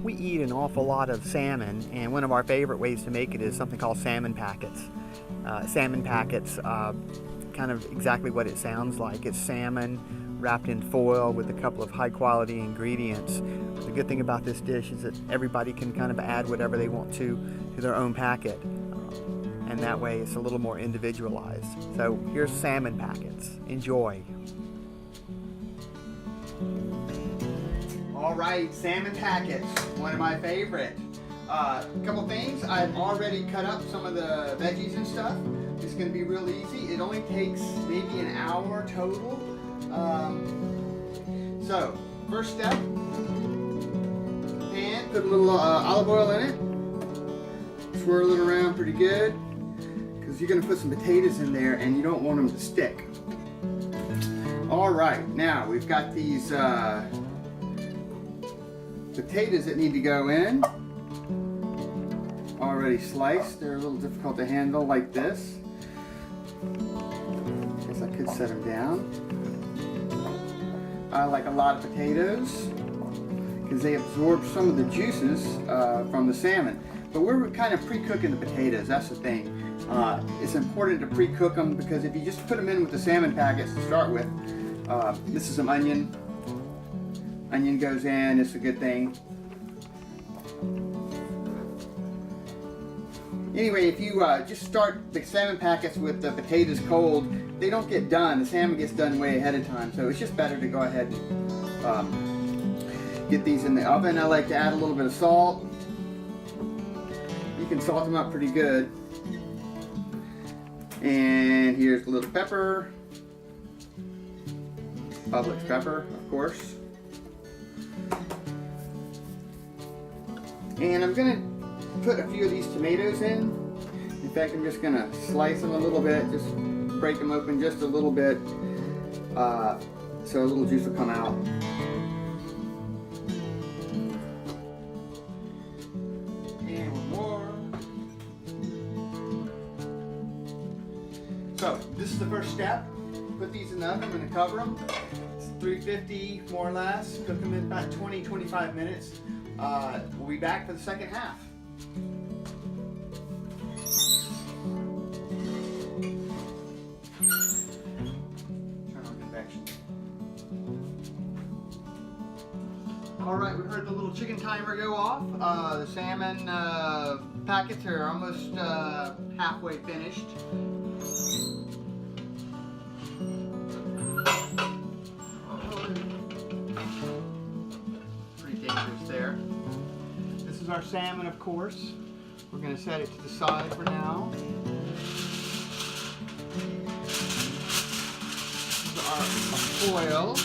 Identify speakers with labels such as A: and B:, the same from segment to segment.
A: We eat an awful lot of salmon, and one of our favorite ways to make it is something called salmon packets. Salmon packets, kind of exactly what it sounds like. It's salmon wrapped in foil with a couple of high quality ingredients. The good thing about this dish is that everybody can kind of add whatever they want to their own packet, and that way it's a little more individualized. So here's salmon packets. Enjoy. All right, salmon packets, one of my favorite. Couple things, I've already cut up some of the veggies and stuff. It's going to be real easy. It only takes maybe an hour total. So, first step, pan, put a little olive oil in it. Swirl it around pretty good, because you're going to put some potatoes in there and you don't want them to stick. All right, now we've got these potatoes that need to go in, already sliced. They're a little difficult to handle like this. Guess I could set them down. I like a lot of potatoes because they absorb some of the juices from the salmon. But we're kind of pre-cooking the potatoes, that's the thing. It's important to pre-cook them, because if you just put them in with the salmon packets to start with, this is some onion. Onion goes in, it's a good thing. Anyway, if you just start the salmon packets with the potatoes cold, they don't get done. The salmon gets done way ahead of time, so it's just better to go ahead and get these in the oven. I like to add a little bit of salt. You can salt them up pretty good. And here's a little pepper. Publix pepper, of course. And I'm going to put a few of these tomatoes in. In fact, I'm just going to slice them a little bit, just break them open just a little bit, so a little juice will come out. And one more. So this is the first step. Put these in the oven. I'm going to cover them. It's 350 more or less. Cook them in about 20-25 minutes. We'll be back for the second half. Turn on convection. Alright, we heard the little chicken timer go off. The salmon packets are almost halfway finished. There. This is our salmon, of course. We're going to set it to the side for now. This is our foil.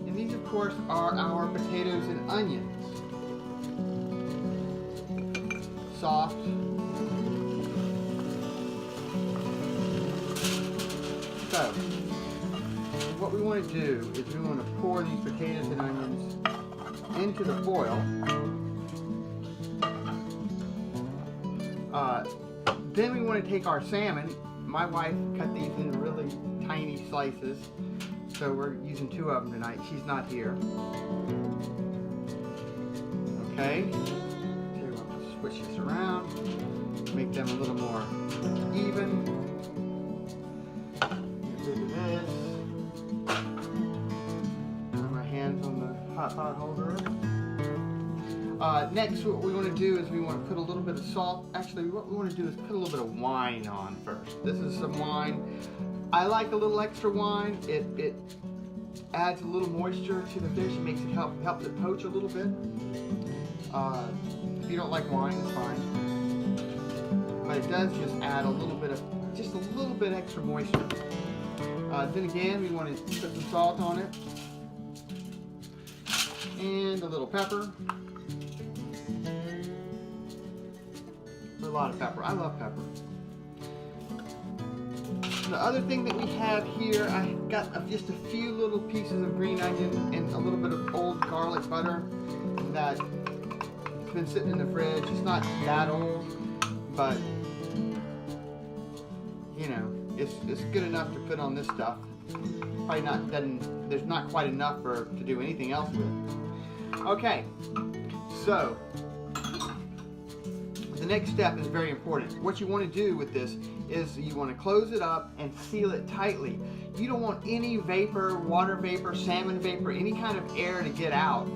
A: And these, of course, are our potatoes and onions. Soft. So, what we want to do is we want to pour these potatoes and onions into the foil. Then we want to take our salmon. My wife cut these into really tiny slices, so we're using 2 of them tonight. She's not here. Okay, so we'll switch this around, make them a little more even. Get rid of this. On the hot pot holder. Next, what we want to do is we want to put a little bit of salt. Actually, what we want to do is put a little bit of wine on first. This is some wine. I like a little extra wine. It adds a little moisture to the fish. It makes it helps it poach a little bit. If you don't like wine, it's fine. But it does just add a little bit extra moisture. Then again, we want to put some salt on it. And a little pepper. A lot of pepper. I love pepper. The other thing that we have here, I got just a few little pieces of green onion and a little bit of old garlic butter that has been sitting in the fridge. It's not that old, but you know, it's good enough to put on this stuff. Probably not, there's not quite enough to do anything else with. Okay, so the next step is very important. What you want to do with this is you want to close it up and seal it tightly. You don't want any vapor, water vapor, salmon vapor, any kind of air to get out.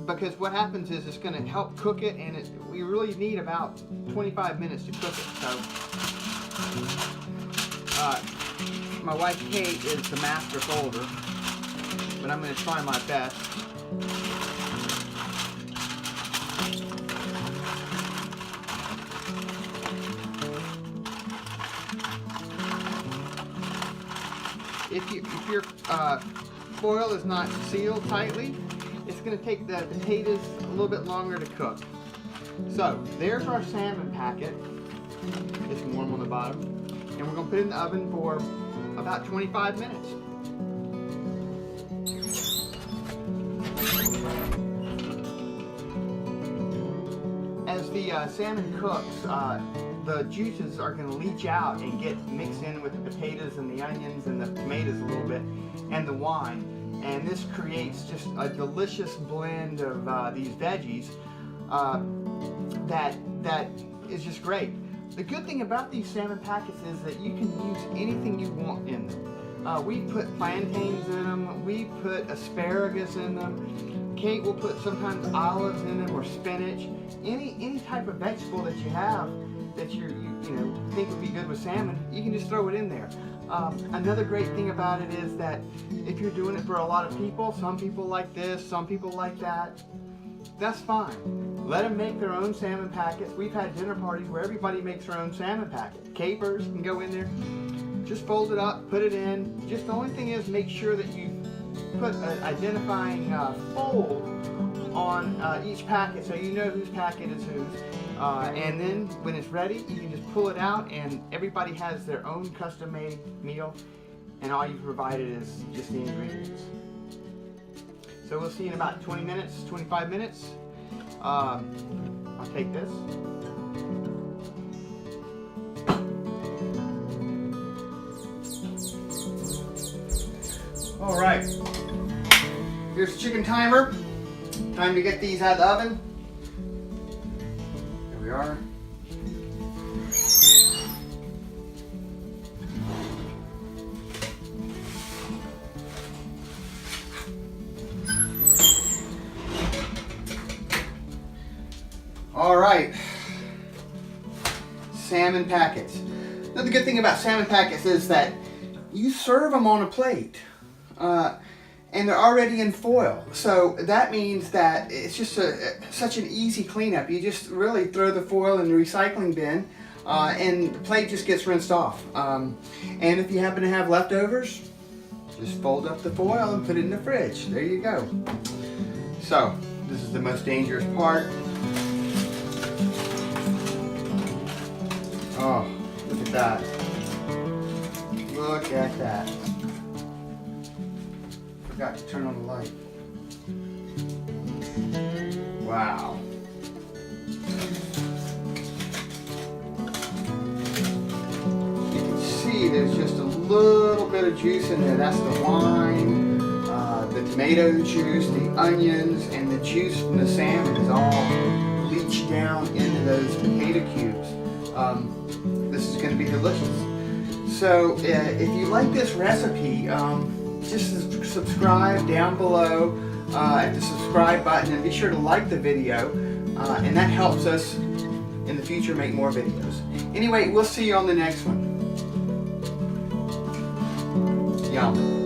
A: Because what happens is it's going to help cook it, and we really need about 25 minutes to cook it. So, my wife Kate is the master folder, but I'm going to try my best. If your foil is not sealed tightly, it's going to take the potatoes a little bit longer to cook. So there's our salmon packet. It's warm on the bottom, and we're going to put it in the oven for about 25 minutes. As the salmon cooks, the juices are going to leach out and get mixed in with the potatoes and the onions and the tomatoes a little bit, and the wine. And this creates just a delicious blend of these veggies that is just great. The good thing about these salmon packets is that you can use anything you want in them. We put plantains in them, we put asparagus in them, Kate will put sometimes olives in them or spinach. Any type of vegetable that you have that you think would be good with salmon, you can just throw it in there. Another great thing about it is that if you're doing it for a lot of people, some people like this, some people like that, that's fine. Let them make their own salmon packets. We've had dinner parties where everybody makes their own salmon packet. Capers can go in there. Just fold it up, put it in. Just the only thing is make sure that you put an identifying fold on each packet so you know whose packet is whose. And then when it's ready, you can just pull it out, and everybody has their own custom-made meal, and all you've provided is just the ingredients. So we'll see in about 20 minutes, 25 minutes. I'll take this. All right, here's the chicken timer. Time to get these out of the oven. Here we are. All right, salmon packets. Now the good thing about salmon packets is that you serve them on a plate. And they're already in foil, so that means that it's just such an easy cleanup. You just really throw the foil in the recycling bin, and the plate just gets rinsed off. And if you happen to have leftovers, just fold up the foil and put it in the fridge. There you go. So this is the most dangerous part. Oh, look at that. Look at that. Forgot to turn on the light. Wow. You can see there's just a little bit of juice in there. That's the wine, the tomato juice, the onions, and the juice from the salmon is all leached down into those potato cubes. This is going to be delicious. So if you like this recipe, just subscribe down below at the subscribe button, and be sure to like the video, and that helps us in the future make more videos. Anyway, we'll see you on the next one. Yum.